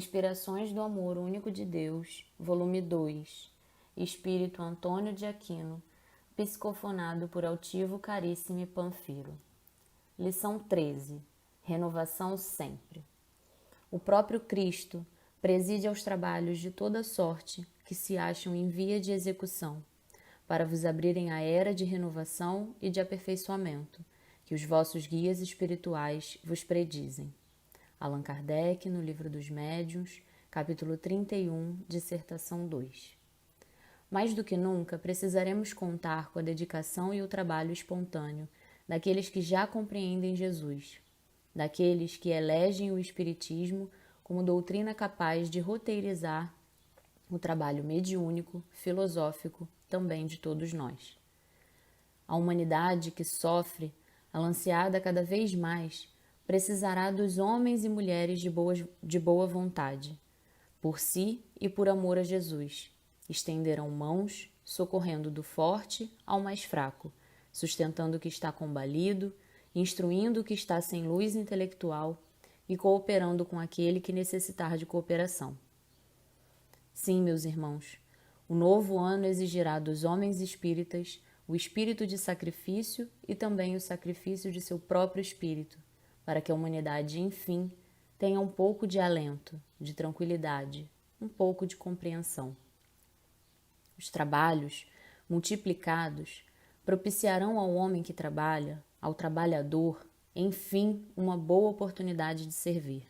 Inspirações do Amor Único de Deus, volume 2, Espírito Antônio de Aquino, psicofonado por Altivo Caríssimo Panfiro. Lição 13. Renovação sempre. O próprio Cristo preside aos trabalhos de toda sorte que se acham em via de execução, para vos abrirem a era de renovação e de aperfeiçoamento, que os vossos guias espirituais vos predizem. Allan Kardec, no Livro dos Médiuns, capítulo 31, dissertação 2. Mais do que nunca, precisaremos contar com a dedicação e o trabalho espontâneo daqueles que já compreendem Jesus, daqueles que elegem o Espiritismo como doutrina capaz de roteirizar o trabalho mediúnico, filosófico, também de todos nós. A humanidade que sofre, alanceada cada vez mais, precisará dos homens e mulheres de boa vontade, por si e por amor a Jesus. Estenderão mãos, socorrendo do forte ao mais fraco, sustentando o que está combalido, instruindo o que está sem luz intelectual e cooperando com aquele que necessitar de cooperação. Sim, meus irmãos, o novo ano exigirá dos homens espíritas o espírito de sacrifício e também o sacrifício de seu próprio espírito, para que a humanidade, enfim, tenha um pouco de alento, de tranquilidade, um pouco de compreensão. Os trabalhos, multiplicados, propiciarão ao homem que trabalha, ao trabalhador, enfim, uma boa oportunidade de servir.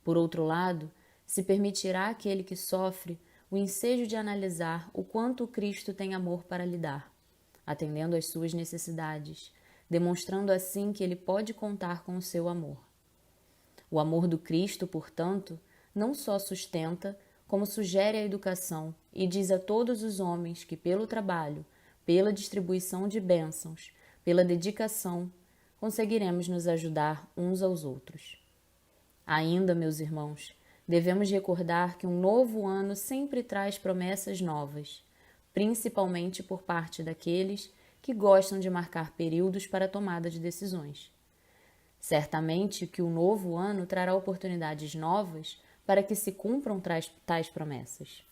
Por outro lado, se permitirá àquele que sofre o ensejo de analisar o quanto o Cristo tem amor para lhe dar, atendendo às suas necessidades, demonstrando assim que ele pode contar com o seu amor. O amor do Cristo, portanto, não só sustenta, como sugere a educação e diz a todos os homens que pelo trabalho, pela distribuição de bênçãos, pela dedicação, conseguiremos nos ajudar uns aos outros. Ainda, meus irmãos, devemos recordar que um novo ano sempre traz promessas novas, principalmente por parte daqueles que gostam de marcar períodos para a tomada de decisões. Certamente que o novo ano trará oportunidades novas para que se cumpram tais promessas.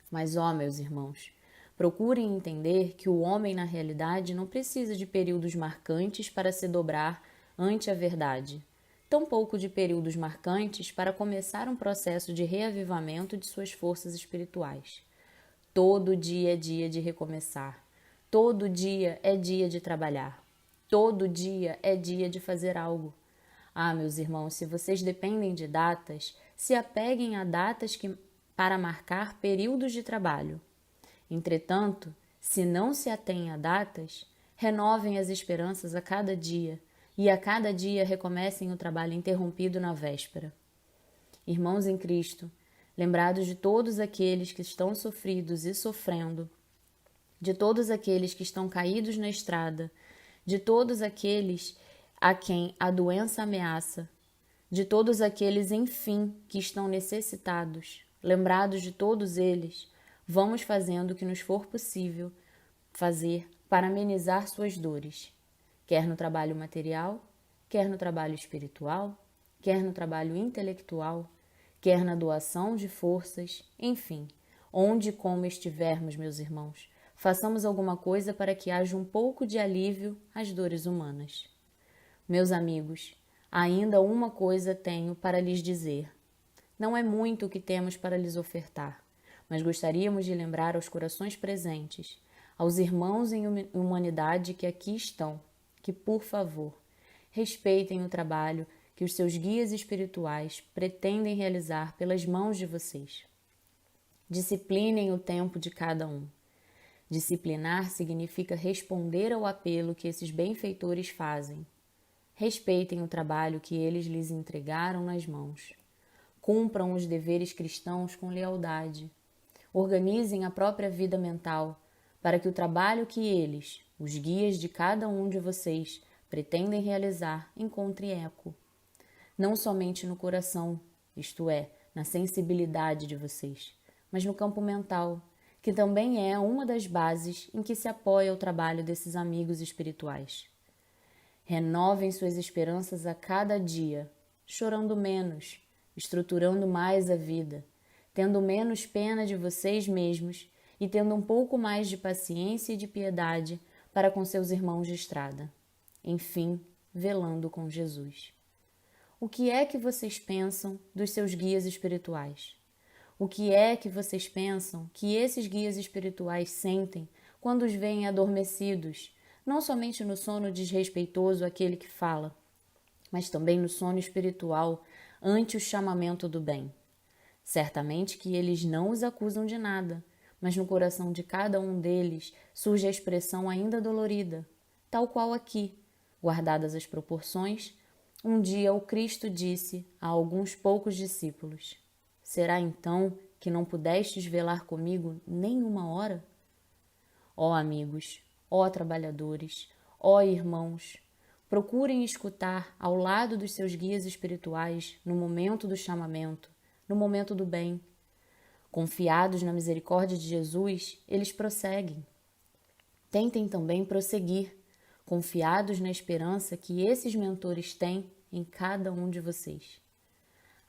Mas, meus irmãos, procurem entender que o homem, na realidade, não precisa de períodos marcantes para se dobrar ante a verdade, tampouco de períodos marcantes para começar um processo de reavivamento de suas forças espirituais. Todo dia é dia de recomeçar. Todo dia é dia de trabalhar. Todo dia é dia de fazer algo. Meus irmãos, se vocês dependem de datas, se apeguem a datas para marcar períodos de trabalho. Entretanto, se não se atêm a datas, renovem as esperanças a cada dia e a cada dia recomecem o trabalho interrompido na véspera. Irmãos em Cristo, lembrados de todos aqueles que estão sofridos e sofrendo, de todos aqueles que estão caídos na estrada, de todos aqueles a quem a doença ameaça, de todos aqueles, enfim, que estão necessitados, lembrados de todos eles, vamos fazendo o que nos for possível fazer para amenizar suas dores, quer no trabalho material, quer no trabalho espiritual, quer no trabalho intelectual, quer na doação de forças, enfim, onde e como estivermos, meus irmãos, façamos alguma coisa para que haja um pouco de alívio às dores humanas. Meus amigos, ainda uma coisa tenho para lhes dizer. Não é muito o que temos para lhes ofertar, mas gostaríamos de lembrar aos corações presentes, aos irmãos em humanidade que aqui estão, que, por favor, respeitem o trabalho que os seus guias espirituais pretendem realizar pelas mãos de vocês. Disciplinem o tempo de cada um. Disciplinar significa responder ao apelo que esses benfeitores fazem. Respeitem o trabalho que eles lhes entregaram nas mãos. Cumpram os deveres cristãos com lealdade. Organizem a própria vida mental para que o trabalho que eles, os guias de cada um de vocês, pretendem realizar, encontre eco. Não somente no coração, isto é, na sensibilidade de vocês, mas no campo mental, que também é uma das bases em que se apoia o trabalho desses amigos espirituais. Renovem suas esperanças a cada dia, chorando menos, estruturando mais a vida, tendo menos pena de vocês mesmos e tendo um pouco mais de paciência e de piedade para com seus irmãos de estrada. Enfim, velando com Jesus. O que é que vocês pensam dos seus guias espirituais? O que é que vocês pensam que esses guias espirituais sentem quando os veem adormecidos, não somente no sono desrespeitoso àquele que fala, mas também no sono espiritual ante o chamamento do bem? Certamente que eles não os acusam de nada, mas no coração de cada um deles surge a expressão ainda dolorida, tal qual aqui, guardadas as proporções. Um dia o Cristo disse a alguns poucos discípulos: será então que não pudestes velar comigo nem uma hora? Ó amigos, ó trabalhadores, ó irmãos, procurem escutar ao lado dos seus guias espirituais no momento do chamamento, no momento do bem. Confiados na misericórdia de Jesus, eles prosseguem. Tentem também prosseguir, confiados na esperança que esses mentores têm em cada um de vocês.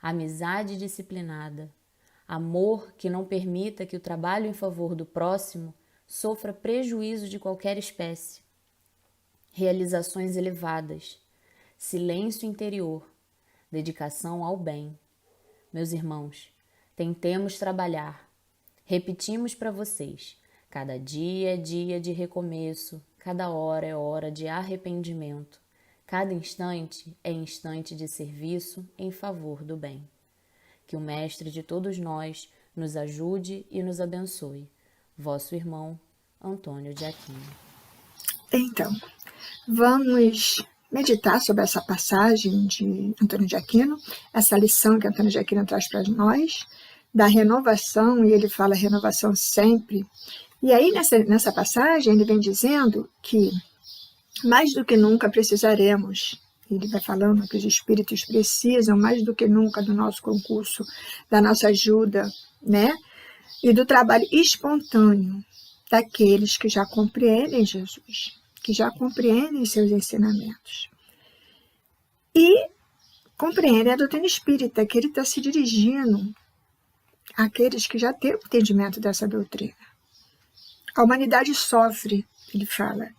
Amizade disciplinada, amor que não permita que o trabalho em favor do próximo sofra prejuízo de qualquer espécie, realizações elevadas, silêncio interior, dedicação ao bem. Meus irmãos, tentemos trabalhar. Repetimos para vocês, cada dia é dia de recomeço, cada hora é hora de arrependimento, cada instante é instante de serviço em favor do bem. Que o Mestre de todos nós nos ajude e nos abençoe. Vosso irmão, Antônio de Aquino. Então, vamos meditar sobre essa passagem de Antônio de Aquino, essa lição que Antônio de Aquino traz para nós, da renovação, e ele fala renovação sempre. E aí, nessa passagem, ele vem dizendo que mais do que nunca precisaremos, ele vai falando que os espíritos precisam mais do que nunca do nosso concurso, da nossa ajuda, né? E do trabalho espontâneo daqueles que já compreendem Jesus, que já compreendem seus ensinamentos. E compreendem a doutrina espírita, que ele está se dirigindo àqueles que já têm o entendimento dessa doutrina. A humanidade sofre, ele fala,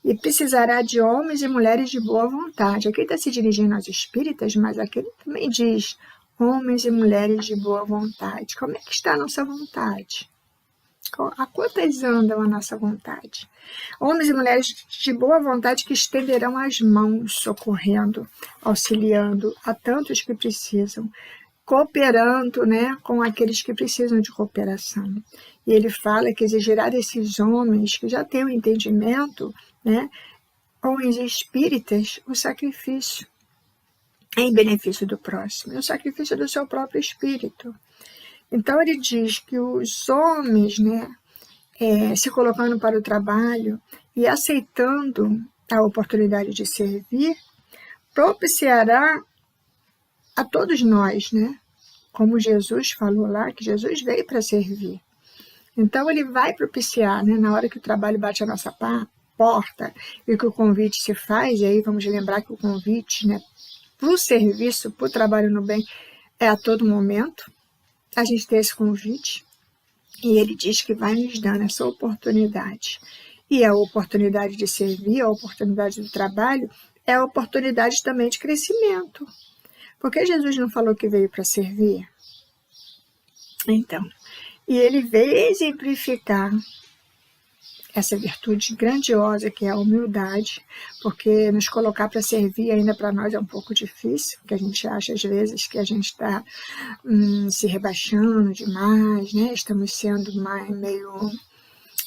e precisará de homens e mulheres de boa vontade. Aqui está se dirigindo aos espíritas, mas aqui ele também diz homens e mulheres de boa vontade. Como é que está a nossa vontade? A quantas andam a nossa vontade? Homens e mulheres de boa vontade que estenderão as mãos, socorrendo, auxiliando a tantos que precisam, cooperando, né, com aqueles que precisam de cooperação. E ele fala que exigirá desses homens que já têm o entendimento, né, homens espíritas, o sacrifício em benefício do próximo, o sacrifício do seu próprio espírito. Então ele diz que os homens, né, se colocando para o trabalho e aceitando a oportunidade de servir, propiciará a todos nós, né? Como Jesus falou lá, que Jesus veio para servir. Então ele vai propiciar, né, na hora que o trabalho bate a nossa porta e que o convite se faz, e aí vamos lembrar que o convite, né, para o serviço, para o trabalho no bem, é a todo momento. A gente tem esse convite e ele diz que vai nos dando essa oportunidade. E a oportunidade de servir, a oportunidade do trabalho, é a oportunidade também de crescimento. Porque Jesus não falou que veio para servir? Então, e ele veio exemplificar essa virtude grandiosa que é a humildade, porque nos colocar para servir ainda para nós é um pouco difícil, porque a gente acha às vezes que a gente está se rebaixando demais, né? Estamos sendo meio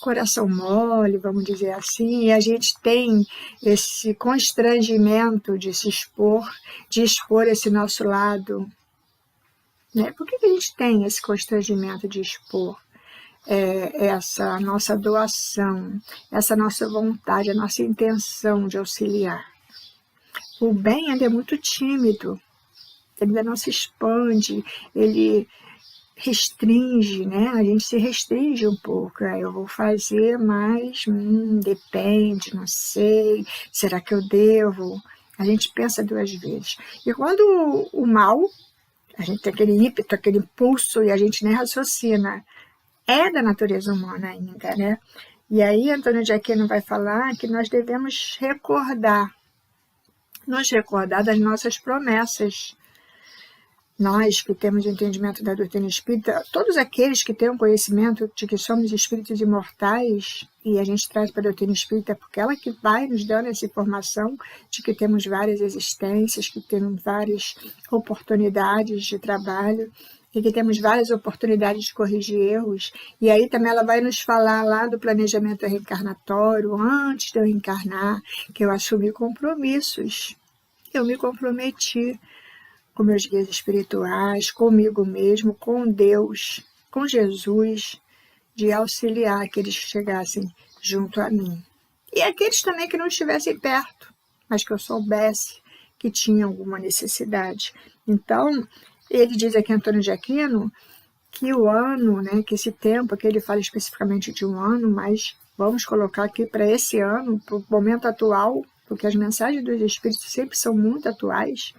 coração mole, vamos dizer assim, e a gente tem esse constrangimento de se expor, de expor esse nosso lado, né? Por que a gente tem esse constrangimento de expor essa nossa doação, essa nossa vontade, a nossa intenção de auxiliar? O bem ainda é muito tímido, ele ainda não se expande, ele restringe, né? A gente se restringe um pouco. Eu vou fazer, mas depende, não sei, será que eu devo? A gente pensa duas vezes. E quando o mal, A gente tem aquele ímpeto, aquele impulso, e a gente nem raciocina. É da natureza humana ainda, né? E aí, Antônio de Aquino vai falar que nós devemos nos recordar das nossas promessas. Nós que temos o entendimento da doutrina espírita, todos aqueles que têm o conhecimento de que somos espíritos imortais, e a gente traz para a doutrina espírita porque ela que vai nos dando essa informação de que temos várias existências, que temos várias oportunidades de trabalho, e que temos várias oportunidades de corrigir erros. E aí também ela vai nos falar lá do planejamento reencarnatório, antes de eu reencarnar, que eu assumi compromissos. Eu me comprometi com meus guias espirituais, comigo mesmo, com Deus, com Jesus, de auxiliar aqueles que chegassem junto a mim. E aqueles também que não estivessem perto, mas que eu soubesse que tinham alguma necessidade. Então, ele diz aqui, Antônio de Aquino, que o ano, né, que esse tempo, que ele fala especificamente de um ano, mas vamos colocar aqui para esse ano, para o momento atual, porque as mensagens dos Espíritos sempre são muito atuais.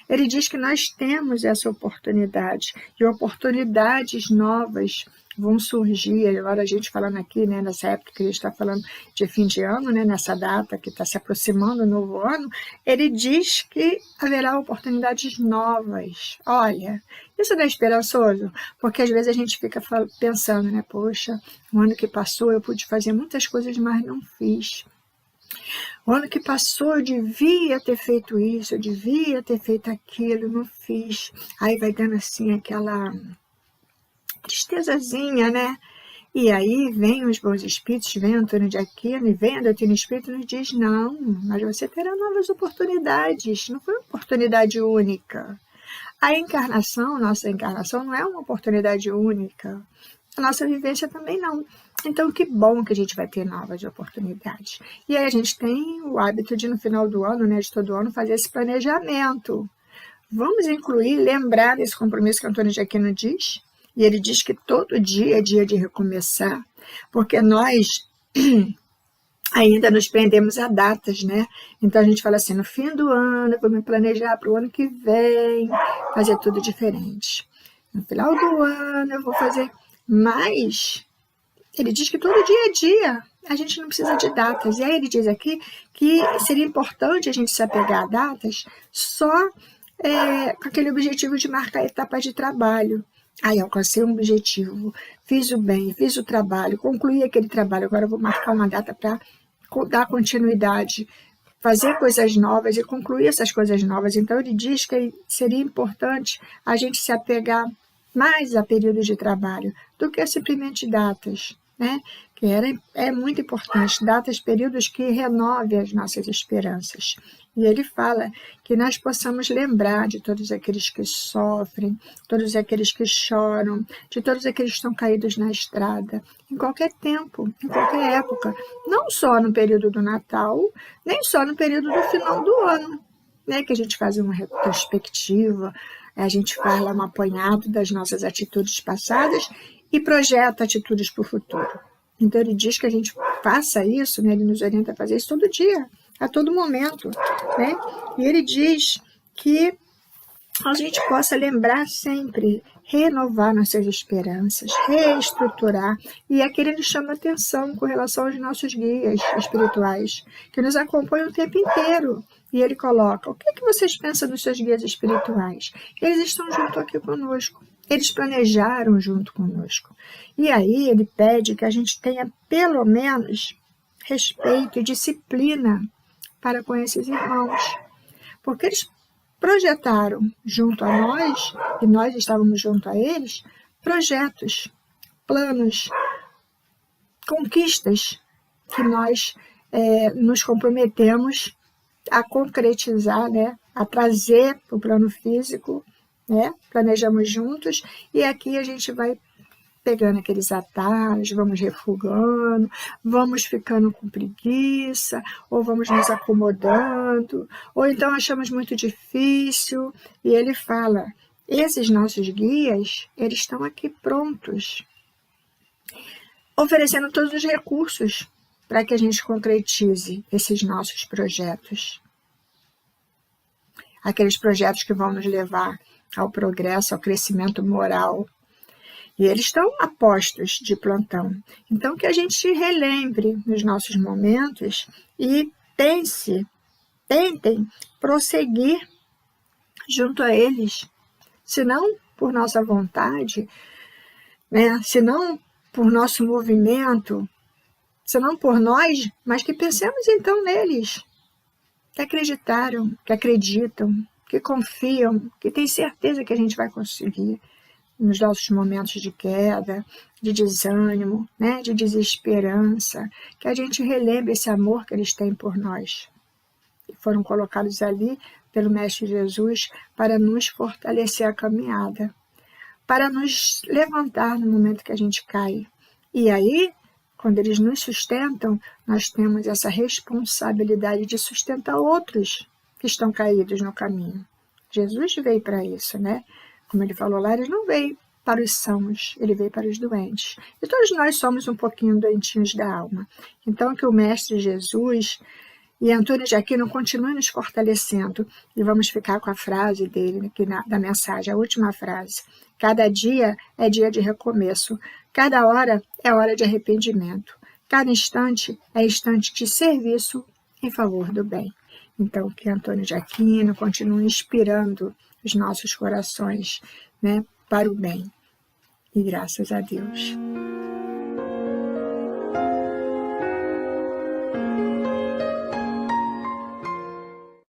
Ele diz que nós temos essa oportunidade, e oportunidades novas vão surgir. Agora a gente falando aqui, né, nessa época que a gente está falando de fim de ano, né, nessa data que está se aproximando o novo ano, ele diz que haverá oportunidades novas. Olha, isso não é esperançoso? Porque às vezes a gente fica pensando, né, poxa, o ano que passou eu pude fazer muitas coisas, mas não fiz. O ano que passou eu devia ter feito isso, eu devia ter feito aquilo, não fiz. Aí vai dando assim aquela tristezazinha, né? E aí vem os bons espíritos, vem Antônio de Aquino e vem a doutrina espírita e nos diz, não, mas você terá novas oportunidades, não foi uma oportunidade única. A encarnação, nossa encarnação não é uma oportunidade única. A nossa vivência também não. Então, que bom que a gente vai ter novas oportunidades. E aí a gente tem o hábito de, no final do ano, né, de todo ano, fazer esse planejamento. Vamos incluir, lembrar desse compromisso que Antônio de Aquino diz, e ele diz que todo dia é dia de recomeçar, porque nós ainda nos prendemos a datas, né? Então a gente fala assim, no fim do ano eu vou me planejar para o ano que vem, fazer tudo diferente. No final do ano eu vou fazer mais. Ele diz que todo dia é dia, a gente não precisa de datas. E aí ele diz aqui que seria importante a gente se apegar a datas só com aquele objetivo de marcar etapas de trabalho. Aí alcancei um objetivo, fiz o bem, fiz o trabalho, concluí aquele trabalho, agora eu vou marcar uma data para dar continuidade, fazer coisas novas e concluir essas coisas novas. Então ele diz que seria importante a gente se apegar mais a períodos de trabalho do que simplesmente datas, né? Que é muito importante, datas, períodos que renovem as nossas esperanças. E ele fala que nós possamos lembrar de todos aqueles que sofrem, todos aqueles que choram, de todos aqueles que estão caídos na estrada, em qualquer tempo, em qualquer época, não só no período do Natal, nem só no período do final do ano, né? Que a gente faz uma retrospectiva, a gente faz lá um apanhado das nossas atitudes passadas e projeta atitudes para o futuro. Então ele diz que a gente faça isso, né? Ele nos orienta a fazer isso todo dia, a todo momento, né? E ele diz que a gente possa lembrar sempre, renovar nossas esperanças, reestruturar. E aqui ele nos chama atenção com relação aos nossos guias espirituais, que nos acompanham o tempo inteiro. E ele coloca, o que é que vocês pensam dos seus guias espirituais? Eles estão junto aqui conosco. Eles planejaram junto conosco. E aí ele pede que a gente tenha pelo menos respeito e disciplina para com esses irmãos. Porque eles projetaram junto a nós, e nós estávamos junto a eles, projetos, planos, conquistas que nós nos comprometemos a concretizar, né, a trazer para o plano físico, né, planejamos juntos, e aqui a gente vai pegando aqueles atalhos, vamos refugando, vamos ficando com preguiça, ou vamos nos acomodando, ou então achamos muito difícil, e ele fala, esses nossos guias, eles estão aqui prontos, oferecendo todos os recursos para que a gente concretize esses nossos projetos. Aqueles projetos que vão nos levar ao progresso, ao crescimento moral. E eles estão a postos de plantão. Então, que a gente relembre nos nossos momentos e tentem prosseguir junto a eles, se não por nossa vontade, né? Se não por nosso movimento, se não por nós, mas que pensemos então neles, que acreditaram, que acreditam, que confiam, que têm certeza que a gente vai conseguir nos nossos momentos de queda, de desânimo, né? De desesperança, que a gente relembre esse amor que eles têm por nós. E foram colocados ali pelo Mestre Jesus para nos fortalecer a caminhada, para nos levantar no momento que a gente cai. E aí, quando eles nos sustentam, nós temos essa responsabilidade de sustentar outros que estão caídos no caminho. Jesus veio para isso, né? Como ele falou lá, ele não veio para os sãos, ele veio para os doentes. E todos nós somos um pouquinho doentinhos da alma. Então, que o Mestre Jesus e Antônio de Aquino continuem nos fortalecendo. E vamos ficar com a frase dele aqui da mensagem, a última frase. Cada dia é dia de recomeço. Cada hora é hora de arrependimento. Cada instante é instante de serviço em favor do bem. Então, que Antônio de Aquino continue inspirando os nossos corações, né, para o bem. E graças a Deus.